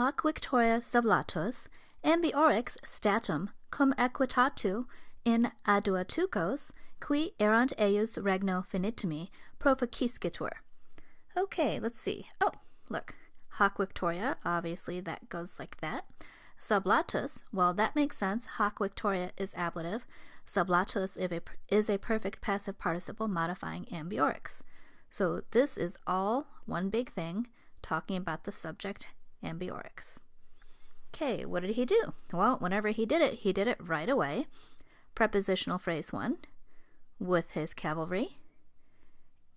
hoc victoria sublatus, ambiorix statum cum equitatu in adduatukos, qui erant eius regno finitimi proficiscitur. Okay, let's see. Oh, look. Hoc victoria, obviously that goes like that. Sublatus, well, that makes sense. Hoc victoria is ablative. Sublatus is a perfect passive participle modifying ambiorix. So this is all one big thing talking about the subject ambiorix. Okay, what did he do? Well, whenever he did it right away. Prepositional phrase 1, with his cavalry.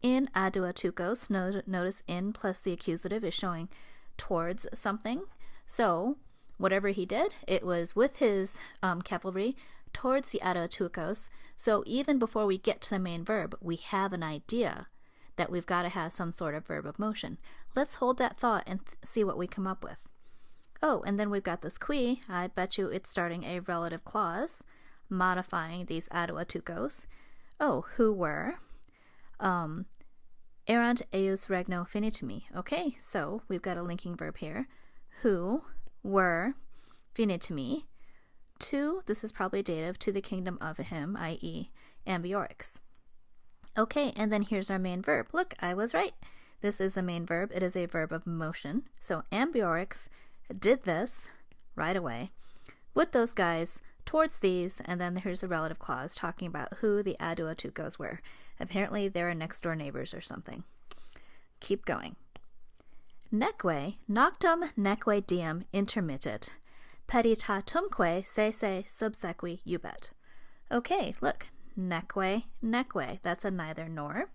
In adduatukos, notice in plus the accusative is showing towards something. So whatever he did, it was with his cavalry towards the adduatukos. So even before we get to the main verb, we have an idea that we've got to have some sort of verb of motion. Let's hold that thought and see what we come up with. Oh, and then we've got this qui. I bet you it's starting a relative clause, modifying these adduatukos. Oh, who were? Erant eius regno finitimi. Okay, so we've got a linking verb here. Who were finitimi to, this is probably dative, to the kingdom of him, i.e. ambiorix. Okay, and then here's our main verb. Look, I was right. This is the main verb. It is a verb of motion. So ambiorix did this right away with those guys towards these, and then here's a relative clause talking about who the adduatukos were. Apparently they're next door neighbors or something. Keep going. Neque noctum neque diem intermittit, peditatumque sese subsequi ubet. Okay, look, neque, that's a neither nor.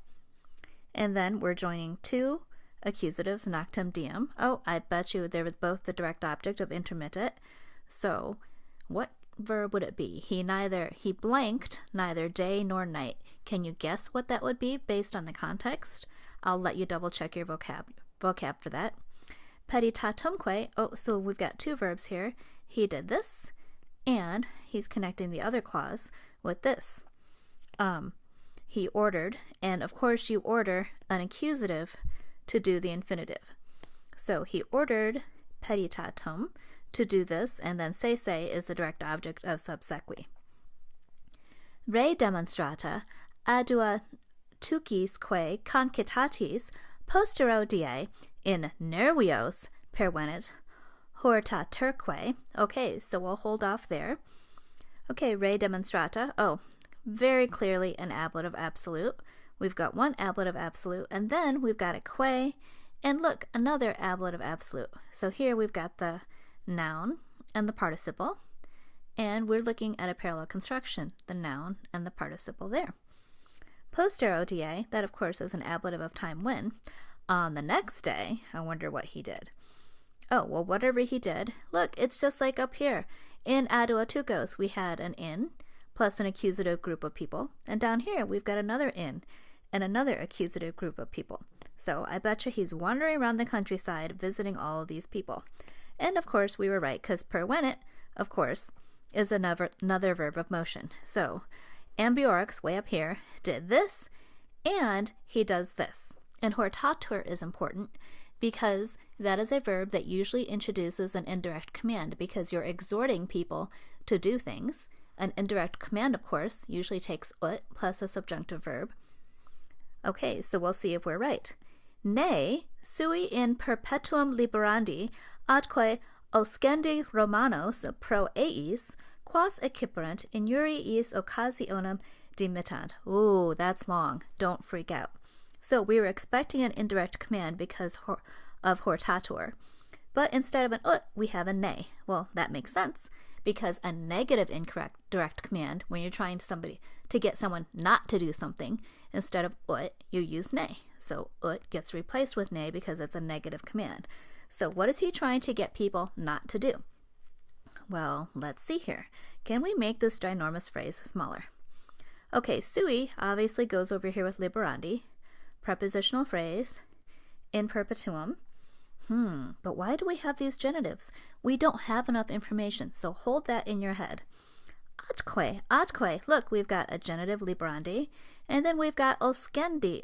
And then we're joining two accusatives, noctum diem. Oh, I bet you there was both the direct object of intermittit. So what verb would it be? He blanked neither day nor night. Can you guess what that would be based on the context? I'll let you double check your vocab for that. Peditatumque, oh, so we've got two verbs here. He did this, and he's connecting the other clause with this. He ordered, and of course you order an accusative to do the infinitive. So he ordered peditatum to do this, and then sese is the direct object of subsequi. Re demonstrata adduatucisque concitatis postero die in nervios pervenit hortaturque. Okay, so we'll hold off there. Okay, re demonstrata. Oh, very clearly an ablative absolute. We've got one ablative absolute, and then we've got a que, and look, another ablative absolute. So here we've got the noun and the participle, and we're looking at a parallel construction, the noun and the participle there. Postero die, that of course is an ablative of time when. On the next day, I wonder what he did. Oh, well, whatever he did, look, it's just like up here. In adduatukos, we had an in plus an accusative group of people, and down here we've got another in and another accusative group of people. So I bet you he's wandering around the countryside visiting all of these people. And of course we were right, because pervenit, of course, is another verb of motion. So ambiorix, way up here, did this, and he does this. And hortatur is important because that is a verb that usually introduces an indirect command because you're exhorting people to do things. An indirect command, of course, usually takes ut plus a subjunctive verb. Okay, so we'll see if we're right. Ne sui in perpetuum liberandi atque oscendi Romanos pro eis quas acciperant injuriis occasionem dimittant. Ooh, that's long. Don't freak out. So we were expecting an indirect command because of hortatur. But instead of an ut, we have a ne. Well, that makes sense because a negative incorrect direct command, when you're trying to get someone not to do something, instead of ut, you use ne. So ut gets replaced with ne because it's a negative command. So what is he trying to get people not to do? Well, let's see here. Can we make this ginormous phrase smaller? Okay, sui obviously goes over here with liberandi. Prepositional phrase, in perpetuum. But why do we have these genitives? We don't have enough information, so hold that in your head. atque. Look, we've got a genitive librandi, and then we've got okiskendi.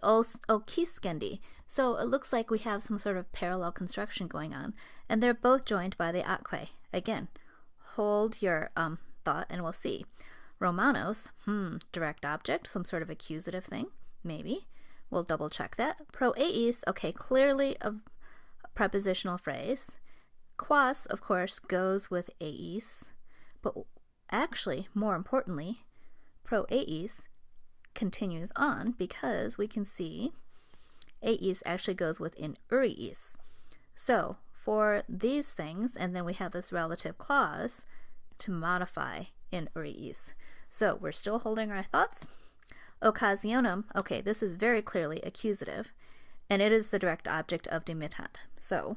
So it looks like we have some sort of parallel construction going on, and they're both joined by the atque. Again, hold your thought, and we'll see. Romanos, direct object, some sort of accusative thing, maybe. We'll double check that. Pro eis, okay, clearly a prepositional phrase. Quas, of course, goes with eis, but actually, more importantly, pro eis continues on because we can see eis actually goes with in uriis. So for these things, and then we have this relative clause to modify in uriis. So we're still holding our thoughts. Occasionum, okay, this is very clearly accusative, and it is the direct object of demittant. So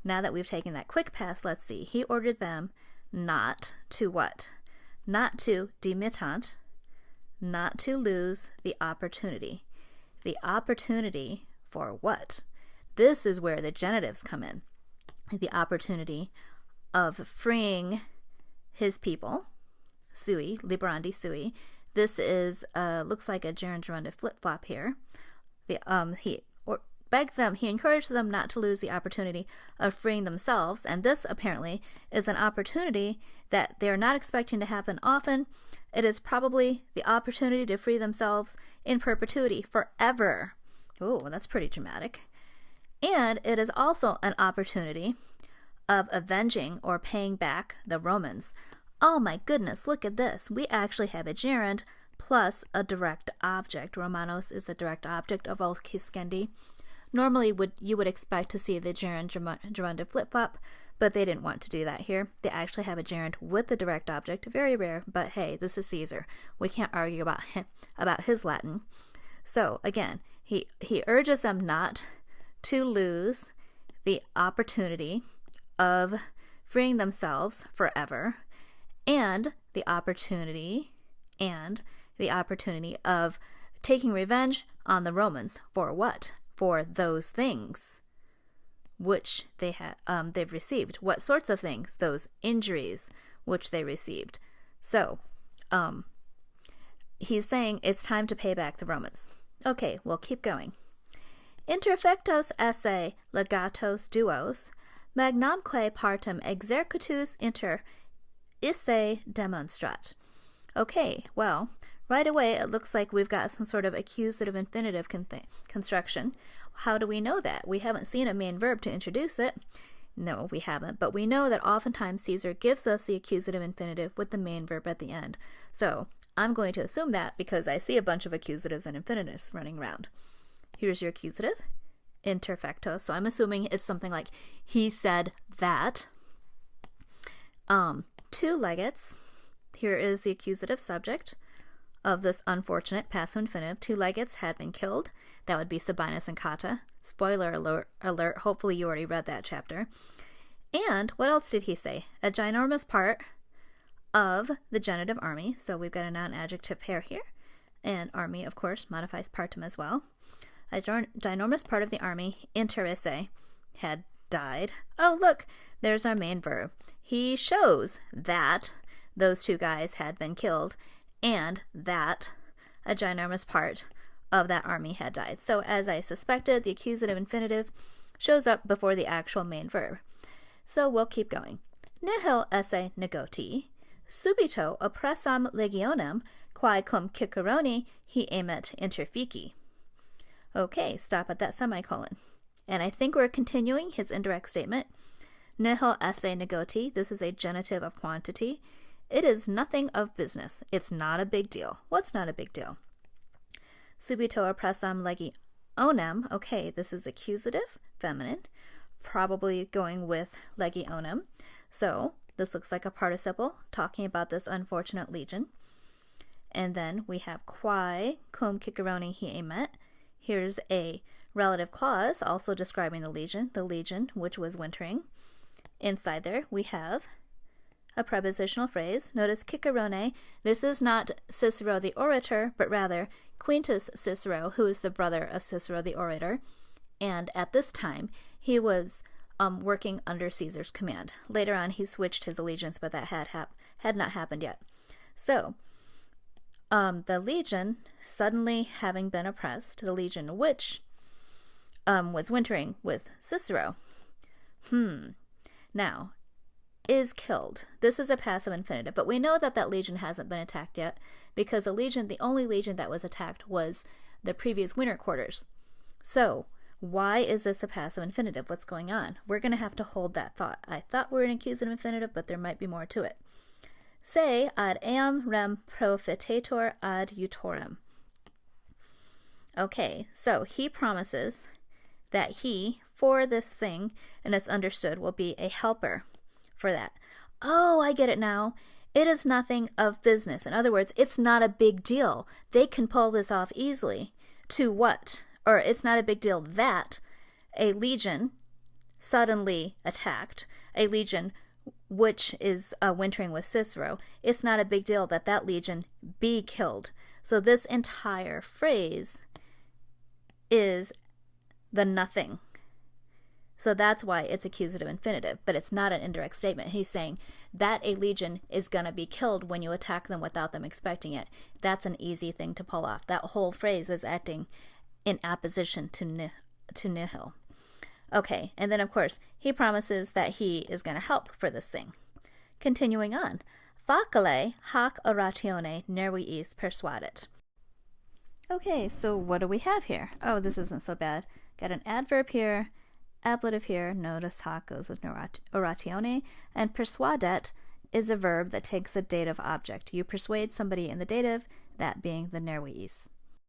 now that we've taken that quick pass, let's see. He ordered them not to what? Not to demittant, not to lose the opportunity. The opportunity for what? This is where the genitives come in. The opportunity of freeing his people, sui, librandi sui. This is, looks like a gerund gerundive flip-flop here. He encouraged them not to lose the opportunity of freeing themselves, and this apparently is an opportunity that they're not expecting to happen often. It is probably the opportunity to free themselves in perpetuity, forever. Oh, that's pretty dramatic. And it is also an opportunity of avenging or paying back the Romans. Oh my goodness, look at this. We actually have a gerund plus a direct object. Romanos is the direct object of okiskendi. Normally, you would expect to see the gerund gerundive flip-flop, but they didn't want to do that here. They actually have a gerund with the direct object. Very rare, but hey, this is Caesar. We can't argue about his Latin. So again, he urges them not to lose the opportunity of freeing themselves forever, and the opportunity of taking revenge on the Romans. For what? For those things which they've received. What sorts of things? Those injuries which they received. So he's saying it's time to pay back the Romans. Okay, we'll keep going. Interfectos esse legatos duos, magnamque partem exercitus inter isse demonstrat. Okay, well, right away it looks like we've got some sort of accusative infinitive construction. How do we know that? We haven't seen a main verb to introduce it. No, we haven't, but we know that oftentimes Caesar gives us the accusative infinitive with the main verb at the end. So I'm going to assume that because I see a bunch of accusatives and infinitives running around. Here's your accusative, interfecto. So I'm assuming it's something like, he said that. Two legates. Here is the accusative subject of this unfortunate passive infinitive. Two legates had been killed. That would be Sabinus and Cotta. Spoiler alert. Hopefully you already read that chapter. And what else did he say? A ginormous part of the genitive army. So we've got a non-adjective pair here. And army, of course, modifies partum as well. A ginormous part of the army, inter esse, had died. Oh, look, there's our main verb. He shows that those two guys had been killed and that a ginormous part of that army had died. So as I suspected, the accusative infinitive shows up before the actual main verb. So we'll keep going. Nihil esse negoti, subito oppressam legionem, quae cum Cicerone he emet interfici. Okay, stop at that semicolon. And I think we're continuing his indirect statement. Nihil esse negoti, this is a genitive of quantity. It is nothing of business. It's not a big deal. What's not a big deal? Subito oppressam legionem. Okay, this is accusative, feminine, probably going with legionem. So this looks like a participle talking about this unfortunate legion. And then we have quae cum Cicerone he emet. Here's a relative clause also describing the legion which was wintering. Inside there we have a prepositional phrase. Notice Cicerone. This is not Cicero the orator, but rather Quintus Cicero, who is the brother of Cicero the orator. And at this time, he was working under Caesar's command. Later on, he switched his allegiance, but that had not happened yet. So, the legion, suddenly having been oppressed, the legion which was wintering with Cicero, now, is killed. This is a passive infinitive, but we know that that legion hasn't been attacked yet because the only legion that was attacked was the previous winter quarters. So, why is this a passive infinitive? What's going on? We're going to have to hold that thought. I thought we were an accusative infinitive, but there might be more to it. Se ad eam rem profitetur ad utorem. Okay, so he promises that he, for this thing, and it's understood, will be a helper for that. Oh, I get it now. It is nothing of business. In other words, it's not a big deal. They can pull this off easily. To what? Or it's not a big deal that a legion suddenly attacked, a legion which is wintering with Cicero. It's not a big deal that that legion be killed. So this entire phrase is the nothing. So that's why it's accusative infinitive, but it's not an indirect statement. He's saying that a legion is going to be killed when you attack them without them expecting it. That's an easy thing to pull off. That whole phrase is acting in opposition to nihil. Okay, and then of course, he promises that he is going to help for this thing. Continuing on. Facile hac oratione nerviis persuadet. Okay, so what do we have here? Oh, this isn't so bad. Got an adverb here, ablative here. Notice hac goes with oratione, and persuadet is a verb that takes a dative object. You persuade somebody in the dative, that being the nerviis.